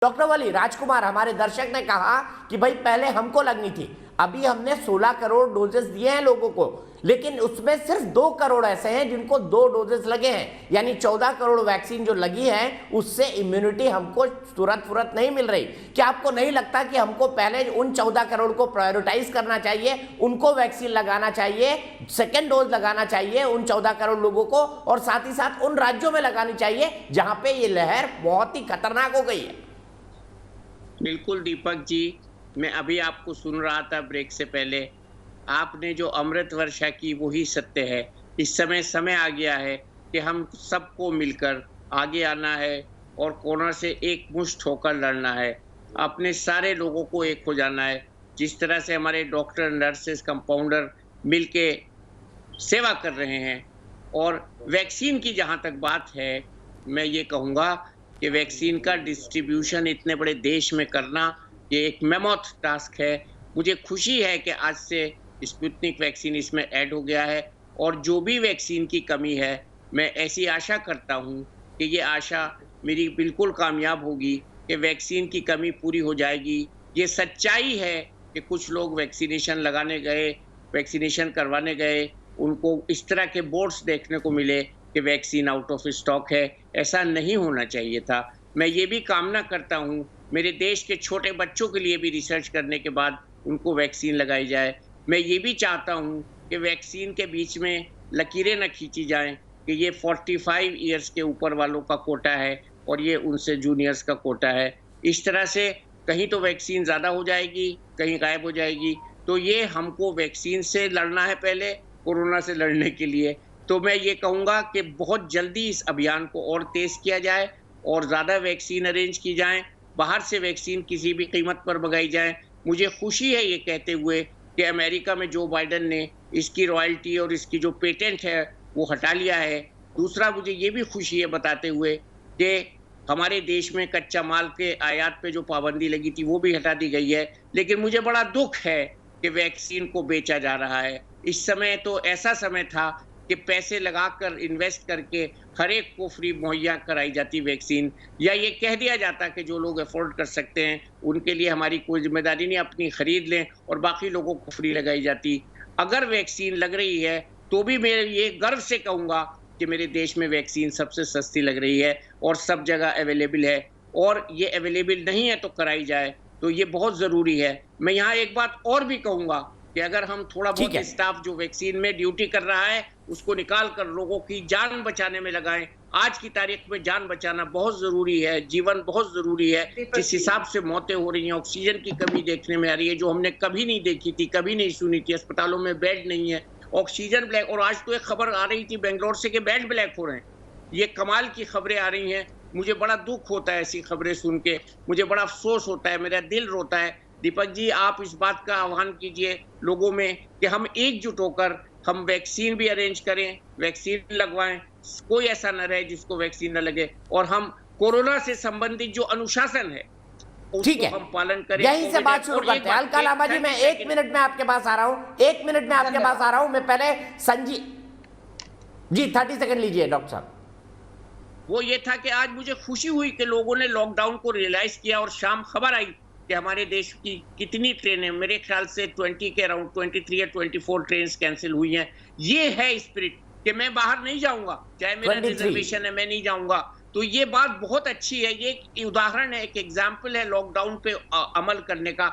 Doctor वली राजकुमार, हमारे दर्शक ने कहा कि भाई पहले हमको लगनी थी, अभी हमने 16 करोड़ डोजेस दिए हैं लोगों को, लेकिन उसमें सिर्फ 2 करोड़ ऐसे हैं जिनको 2 डोजेस लगे हैं, यानी 14 करोड़ वैक्सीन जो लगी है उससे इम्यूनिटी हमको तुरंत नहीं मिल रही। क्या आपको नहीं लगता कि हमको पहले उन 14 करोड़ को प्रायोरिटाइज करना चाहिए, उनको वैक्सीन लगाना चाहिए, सेकेंड डोज लगाना चाहिए उन 14 करोड़ लोगों को, और साथ ही साथ उन राज्यों में लगानी चाहिए जहां पे ये लहर बहुत ही खतरनाक हो गई है? बिल्कुल दीपक जी, मैं अभी आपको सुन रहा था ब्रेक से पहले। आपने जो अमृत वर्षा की वही सत्य है। इस समय आ गया है कि हम सबको मिलकर आगे आना है और कोरोना से एक मुश्त होकर लड़ना है। अपने सारे लोगों को एक हो जाना है। जिस तरह से हमारे डॉक्टर, नर्सेस, कंपाउंडर मिलके सेवा कर रहे हैं। और वैक्सीन की जहाँ तक बात है, मैं ये कहूँगा कि वैक्सीन का डिस्ट्रीब्यूशन इतने बड़े देश में करना ये एक मेमोथ टास्क है। मुझे खुशी है कि आज से स्पुतनिक वैक्सीन इसमें ऐड हो गया है, और जो भी वैक्सीन की कमी है, मैं ऐसी आशा करता हूँ कि ये आशा मेरी बिल्कुल कामयाब होगी कि वैक्सीन की कमी पूरी हो जाएगी। ये सच्चाई है कि कुछ लोग वैक्सीनेशन लगाने गए, वैक्सीनेशन करवाने गए, उनको इस तरह के बोर्ड्स देखने को मिले कि वैक्सीन आउट ऑफ स्टॉक है। ऐसा नहीं होना चाहिए था। मैं ये भी कामना करता हूँ मेरे देश के छोटे बच्चों के लिए भी रिसर्च करने के बाद उनको वैक्सीन लगाई जाए। मैं ये भी चाहता हूँ कि वैक्सीन के बीच में लकीरें न खींची जाएं कि ये 45 ईयर्स के ऊपर वालों का कोटा है और ये उनसे जूनियर्स का कोटा है। इस तरह से कहीं तो वैक्सीन ज़्यादा हो जाएगी, कहीं गायब हो जाएगी। तो ये हमको वैक्सीन से लड़ना है पहले, कोरोना से लड़ने के लिए। तो मैं ये कहूँगा कि बहुत जल्दी इस अभियान को और तेज़ किया जाए और ज़्यादा वैक्सीन अरेंज की जाएँ, बाहर से वैक्सीन किसी भी कीमत पर मंगाई जाए। मुझे खुशी है ये कहते हुए कि अमेरिका में जो बाइडेन ने इसकी रॉयल्टी और इसकी जो पेटेंट है वो हटा लिया है। दूसरा, मुझे ये भी खुशी है बताते हुए कि हमारे देश में कच्चा माल के आयात पे जो पाबंदी लगी थी वो भी हटा दी गई है। लेकिन मुझे बड़ा दुख है कि वैक्सीन को बेचा जा रहा है। इस समय तो ऐसा समय था कि पैसे लगाकर इन्वेस्ट करके हर एक को फ्री मुहैया कराई जाती वैक्सीन, या ये कह दिया जाता कि जो लोग अफोर्ड कर सकते हैं उनके लिए हमारी कोई जिम्मेदारी नहीं, अपनी खरीद लें, और बाकी लोगों को फ्री लगाई जाती। अगर वैक्सीन लग रही है तो भी मैं ये गर्व से कहूँगा कि मेरे देश में वैक्सीन सबसे सस्ती लग रही है और सब जगह अवेलेबल है, और ये अवेलेबल नहीं है तो कराई जाए। तो ये बहुत ज़रूरी है। मैं यहाँ एक बात और भी कहूँगा कि अगर हम थोड़ा बहुत स्टाफ जो वैक्सीन में ड्यूटी कर रहा है उसको निकाल कर लोगों की जान बचाने में लगाएं। आज की तारीख में जान बचाना बहुत जरूरी है, जीवन बहुत जरूरी है। जिस हिसाब से मौतें हो रही हैं, ऑक्सीजन की कमी देखने में आ रही है जो हमने कभी नहीं देखी थी, कभी नहीं सुनी थी। अस्पतालों में बेड नहीं है, ऑक्सीजन ब्लैक, और आज तो एक खबर आ रही थी बेंगलोर से कि बेड ब्लैक हो रहे हैं। ये कमाल की खबरें आ रही हैं। मुझे बड़ा दुख होता है ऐसी खबरें सुन के, मुझे बड़ा अफसोस होता है, मेरा दिल रोता है। दीपक जी, आप इस बात का आह्वान कीजिए लोगों में कि हम एकजुट होकर हम वैक्सीन भी अरेंज करें, वैक्सीन लगवाएं, कोई ऐसा न रहे जिसको वैक्सीन न लगे, और हम कोरोना से संबंधित जो अनुशासन है उसको हम पालन करें। यहीं से बात शुरू करते हैं। अलका लांबा जी, मैं 1 मिनट में आपके पास आ रहा हूं, 1 मिनट में आपके पास आ रहा हूं। मैं पहले संजीव जी 30 सेकंड लीजिए डॉक्टर साहब। वो ये था कि आज मुझे खुशी हुई कि लोगों ने लॉकडाउन को रियलाइज किया और शाम खबर आई कि हमारे देश की कितनी ट्रेनें, मेरे ख्याल से 20 के अराउंड 23 या 24 ट्रेन कैंसिल हुई हैं। ये है स्पिरिट कि मैं बाहर नहीं जाऊंगा, चाहे मेरा रिजर्वेशन है, मैं नहीं जाऊंगा। तो ये बात बहुत अच्छी है। ये एक उदाहरण है, एक एग्जाम्पल है लॉकडाउन पे अमल करने का।